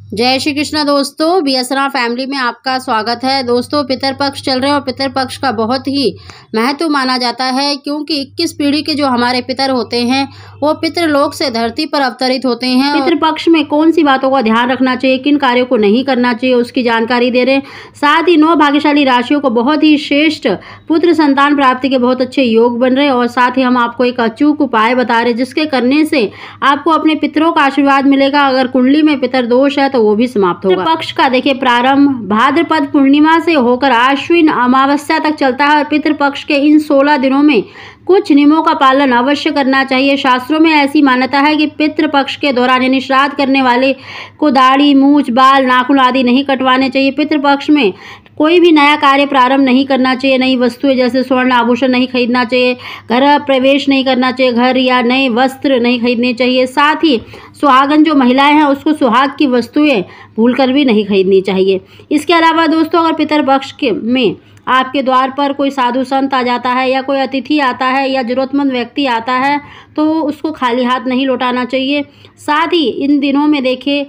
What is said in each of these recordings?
जय श्री कृष्ण दोस्तों, बीएसरा फैमिली में आपका स्वागत है। दोस्तों, पितरपक्ष चल रहे हैं और पितरपक्ष का बहुत ही महत्व माना जाता है, क्योंकि 21 पीढ़ी के जो हमारे पितर होते हैं वो पितृलोक से धरती पर अवतरित होते हैं। पितरपक्ष में कौन सी बातों का ध्यान रखना चाहिए, किन कार्यों को नहीं करना चाहिए, उसकी जानकारी दे रहे हैं। साथ ही 9 भाग्यशाली राशियों को बहुत ही श्रेष्ठ पुत्र संतान प्राप्ति के बहुत अच्छे योग बन रहे हैं, और साथ ही हम आपको एक अचूक उपाय बता रहे हैं जिसके करने से आपको अपने पितरों का आशीर्वाद मिलेगा। अगर कुंडली में पितर दोष है तो वो भी समाप्त होगा। पितृपक्ष का देखिए प्रारंभ भाद्रपद पूर्णिमा से होकर आश्विन अमावस्या तक चलता है, और पितृपक्ष के इन 16 दिनों में कुछ नियमों का पालन अवश्य करना चाहिए। शास्त्रों में ऐसी मान्यता है कि पितृपक्ष के दौरान यानी श्राद्ध करने वाले को दाढ़ी, मूछ, बाल, नाखून आदि नहीं कटवाने चाहिए। पितृपक्ष में कोई भी नया कार्य प्रारंभ नहीं करना चाहिए। नई वस्तुएं जैसे स्वर्ण आभूषण नहीं खरीदना चाहिए, घर प्रवेश नहीं करना चाहिए, घर या नए वस्त्र नहीं खरीदने चाहिए। साथ ही सुहागन जो महिलाएं हैं उसको सुहाग की वस्तुएं भूलकर भी नहीं खरीदनी चाहिए। इसके अलावा दोस्तों, अगर पितरपक्ष में आपके द्वार पर कोई साधु संत आ जाता है या कोई अतिथि आता है या जरूरतमंद व्यक्ति आता है तो उसको खाली हाथ नहीं लौटाना चाहिए। साथ ही इन दिनों में देखिए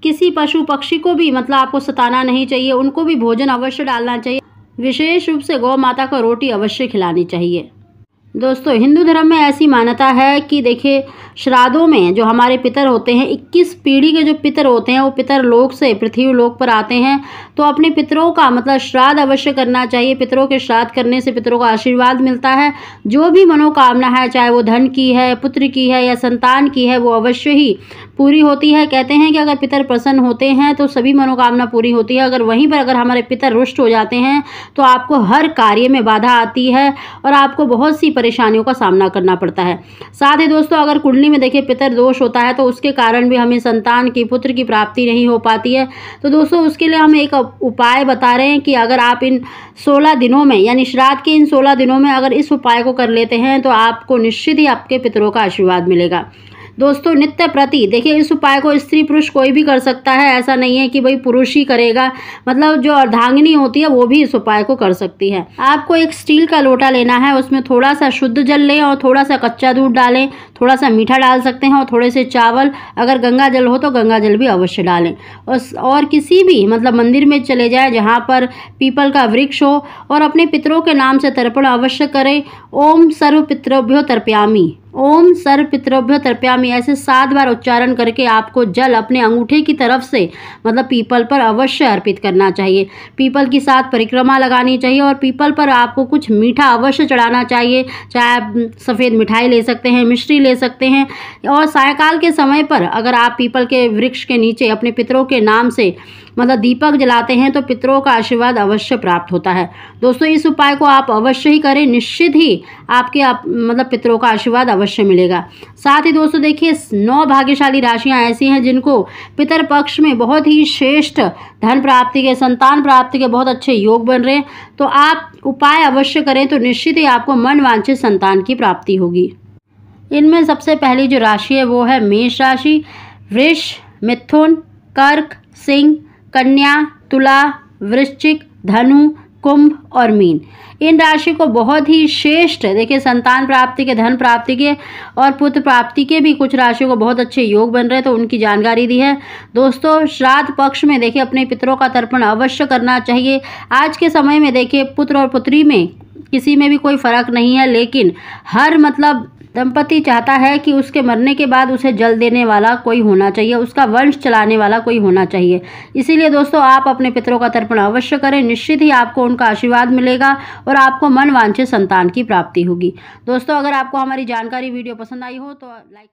किसी पशु पक्षी को भी आपको सताना नहीं चाहिए, उनको भी भोजन अवश्य डालना चाहिए। विशेष रूप से गौ माता को रोटी अवश्य खिलानी चाहिए। दोस्तों, हिंदू धर्म में ऐसी मान्यता है कि देखिए श्राद्धों में जो हमारे पितर होते हैं, 21 पीढ़ी के जो पितर होते हैं वो पितर लोक से पृथ्वी लोक पर आते हैं, तो अपने पितरों का श्राद्ध अवश्य करना चाहिए। पितरों के श्राद्ध करने से पितरों का आशीर्वाद मिलता है। जो भी मनोकामना है, चाहे वो धन की है, पुत्र की है या संतान की है, वो अवश्य ही पूरी होती है। कहते हैं कि अगर पितर प्रसन्न होते हैं तो सभी मनोकामना पूरी होती है। अगर हमारे पितर रुष्ट हो जाते हैं तो आपको हर कार्य में बाधा आती है और आपको बहुत सी परेशानियों का सामना करना पड़ता है। साथ ही दोस्तों, अगर कुंडली में देखिए पितर दोष होता है तो उसके कारण भी हमें संतान की, पुत्र की प्राप्ति नहीं हो पाती है। तो दोस्तों, उसके लिए हम एक उपाय बता रहे हैं कि अगर आप इन 16 दिनों में यानी श्राद्ध के इन 16 दिनों में अगर इस उपाय को कर लेते हैं तो आपको निश्चित ही आपके पितरों का आशीर्वाद मिलेगा। दोस्तों, नित्य प्रति देखिए इस उपाय को स्त्री पुरुष कोई भी कर सकता है। ऐसा नहीं है कि भाई पुरुष ही करेगा, जो अर्धांगिनी होती है वो भी इस उपाय को कर सकती है। आपको एक स्टील का लोटा लेना है, उसमें थोड़ा सा शुद्ध जल लें और थोड़ा सा कच्चा दूध डालें, थोड़ा सा मीठा डाल सकते हैं और थोड़े से चावल, अगर गंगा जल हो तो गंगा जल भी अवश्य डालें। और किसी भी मंदिर में चले जाए जहाँ पर पीपल का वृक्ष हो और अपने पितरों के नाम से तर्पण अवश्य करें। ओम सर्व पितृभ्यो तर्पयामि, ओम सर्व पितृभ्यो तर्पयामि, ऐसे 7 बार उच्चारण करके आपको जल अपने अंगूठे की तरफ से पीपल पर अवश्य अर्पित करना चाहिए। पीपल की 7 परिक्रमा लगानी चाहिए और पीपल पर आपको कुछ मीठा अवश्य चढ़ाना चाहिए। चाहे आप सफ़ेद मिठाई ले सकते हैं, मिश्री ले सकते हैं। और सायंकाल के समय पर अगर आप पीपल के वृक्ष के नीचे अपने पितरों के नाम से दीपक जलाते हैं तो पितरों का आशीर्वाद अवश्य प्राप्त होता है। दोस्तों, इस उपाय को आप अवश्य ही करें, निश्चित ही आपके पितरों का आशीर्वाद अवश्य मिलेगा। साथ ही दोस्तों देखिए 9 भाग्यशाली राशियां ऐसी हैं जिनको पितर पक्ष में बहुत ही श्रेष्ठ धन प्राप्ति के, संतान प्राप्ति के बहुत अच्छे योग बन रहे हैं। तो आप उपाय अवश्य करें तो निश्चित ही आपको मन वांछित संतान की प्राप्ति होगी। इनमें सबसे पहली जो राशि है वो है मेष राशि। वृष, मिथुन, कर्क, सिंह, कन्या, तुला, वृश्चिक, धनु, कुंभ और मीन। इन राशि को बहुत ही श्रेष्ठ देखिए संतान प्राप्ति के, धन प्राप्ति के और पुत्र प्राप्ति के भी कुछ राशियों को बहुत अच्छे योग बन रहे हैं, तो उनकी जानकारी दी है। दोस्तों, श्राद्ध पक्ष में देखिए अपने पितरों का तर्पण अवश्य करना चाहिए। आज के समय में देखिए पुत्र और पुत्री में किसी में भी कोई फर्क नहीं है, लेकिन हर दंपति चाहता है कि उसके मरने के बाद उसे जल देने वाला कोई होना चाहिए, उसका वंश चलाने वाला कोई होना चाहिए। इसीलिए दोस्तों, आप अपने पितरों का तर्पण अवश्य करें, निश्चित ही आपको उनका आशीर्वाद मिलेगा और आपको मन वांछित संतान की प्राप्ति होगी। दोस्तों, अगर आपको हमारी जानकारी वीडियो पसंद आई हो तो लाइक